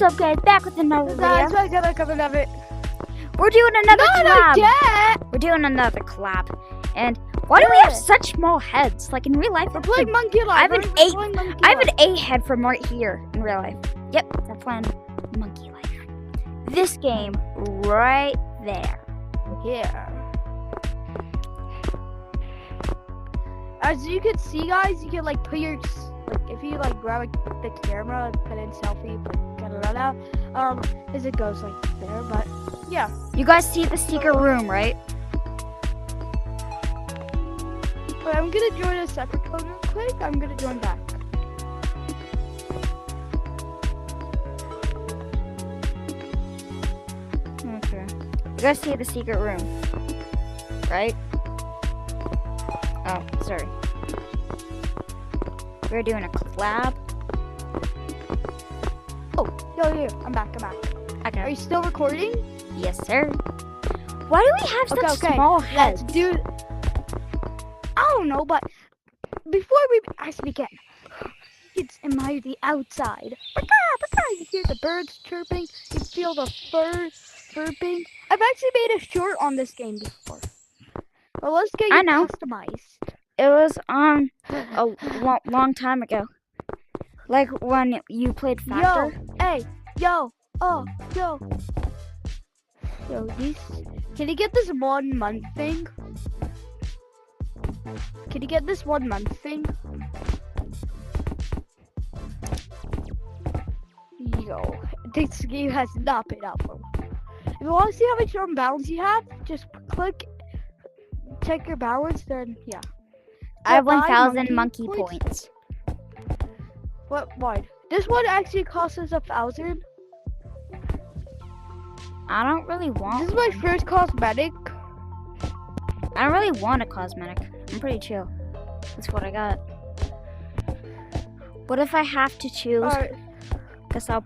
What's up, guys? Back with another video. Guys, we're gonna come and have it. We're doing another collab. Again. We're doing another collab. And why do we have such small heads? Like in real life, We're playing Monkey Life. I have an A head from right here in real life. Yep, we're playing Monkey Life. This game right there. Yeah. As you can see, guys, you can like put your if you like grab the camera and put in selfie, put as it goes like there. But yeah. You guys see the secret room, right? But I'm gonna join a separate code real quick. I'm gonna join back. Okay. You guys see the secret room, right? Oh, sorry. We're doing a collab. Oh, yo, I'm back. Okay. Are you still recording? Yes, sir. Why do we have such small heads? Let's do. I don't know, but before we actually begin, let's admire the outside. You hear the birds chirping. You feel the fur chirping. I've actually made a short on this game before. Well, let's get you customized. It was a long time ago. Like when you played Factor. Yo, these. Can you get this 1 month thing? Can you get this 1 month thing? Yo, this game has not been out for a while. If you want to see how much balance you have, just check your balance, then yeah. I have 1,000 monkey points. What? This one actually costs us 1,000. I don't really want. This is my first cosmetic. I don't really want a cosmetic. I'm pretty chill. That's what I got. What if I have to choose? Alright. Guess I'll.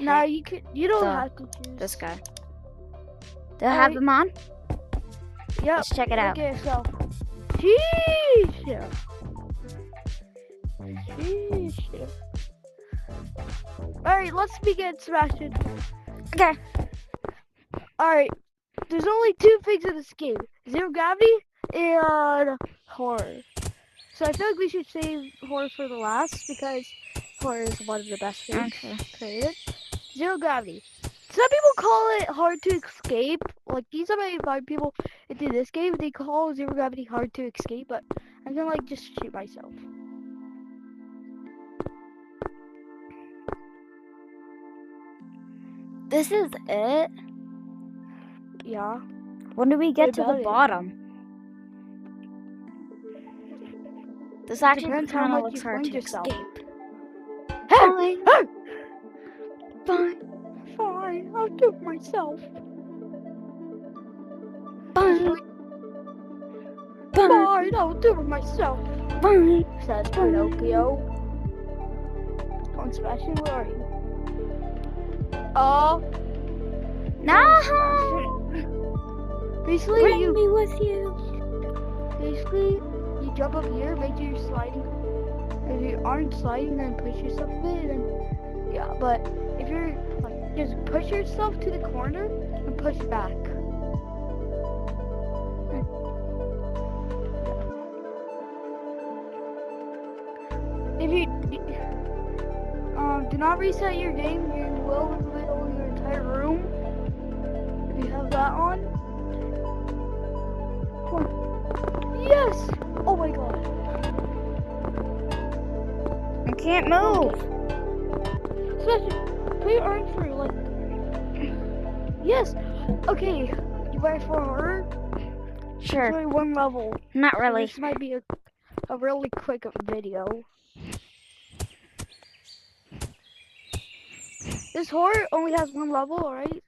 No, you can. You don't have to choose. This guy. Do I have him on? Yeah. Let's check it out. Okay, so. Sheesh. Alright, let's begin smashing. Okay. Alright. There's only 2 things in this game. Zero gravity and horror. So I feel like we should save horror for the last because horror is one of the best things created. Zero gravity. Some people call it hard to escape. Like these are my 5 people into this game. They call zero gravity hard to escape, but I'm gonna just shoot myself. This is it? Yeah. When do we get to the bottom? This actually kind of looks hard to escape. Hey! Fine, I'll do it myself. Fine, I'll do it myself. Says Pinocchio. On Sebastian, where are you? Oh. No! Basically, Bring me with you. Basically, you jump up here, make sure you're sliding. If you aren't sliding, then push yourself a bit, and yeah. But if you're like, just push yourself to the corner and push back. If you do not reset your game, you will reveal your entire room. If you have that on. Yes! Oh my god. I can't move. Put your arms through, like. Yes! Okay. You ready for horror? Sure. It's only 1 level. Not really. This might be a really quick video. This horror only has 1 level, alright?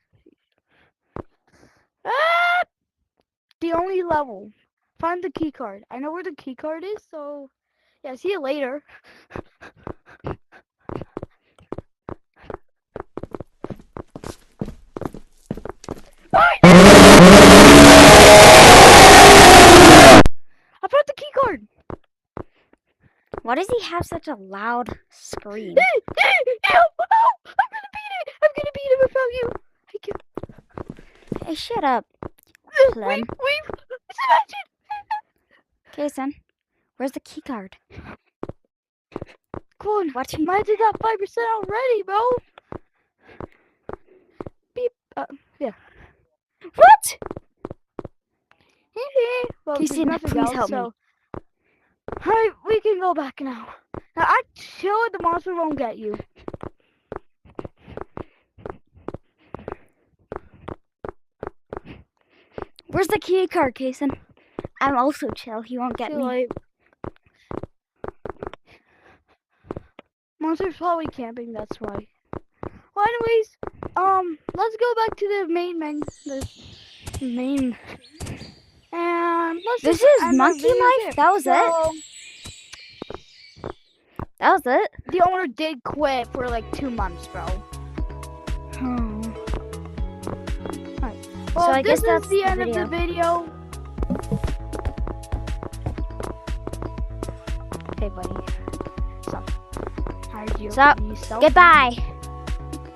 Ah! The only level. Find the key card. I know where the key card is, so yeah, see you later. I found the key card. Why does he have such a loud scream? I'm gonna beat it. I'm shut up. Plum. It's a magic. Kason, where's the key card? Come on, Watch me. might have got 5% already, bro. Beep. Yeah. What? Well, Casey, there's nothing please else, help so. me. Alright, we can go back now. Now, I chill it, the monster won't get you. Where's the key card, Kason? I'm also chill. He won't get Too me. late. Monster's probably camping, that's why. Well, anyways, let's go back to the main and let's This just is end our Monkey video Life? there. That was it? That was it? The owner did quit for like 2 months, bro. Oh. Well, I this guess that's is the the end of the video. Hey, buddy. Stop. How'd you So, yourself? Goodbye.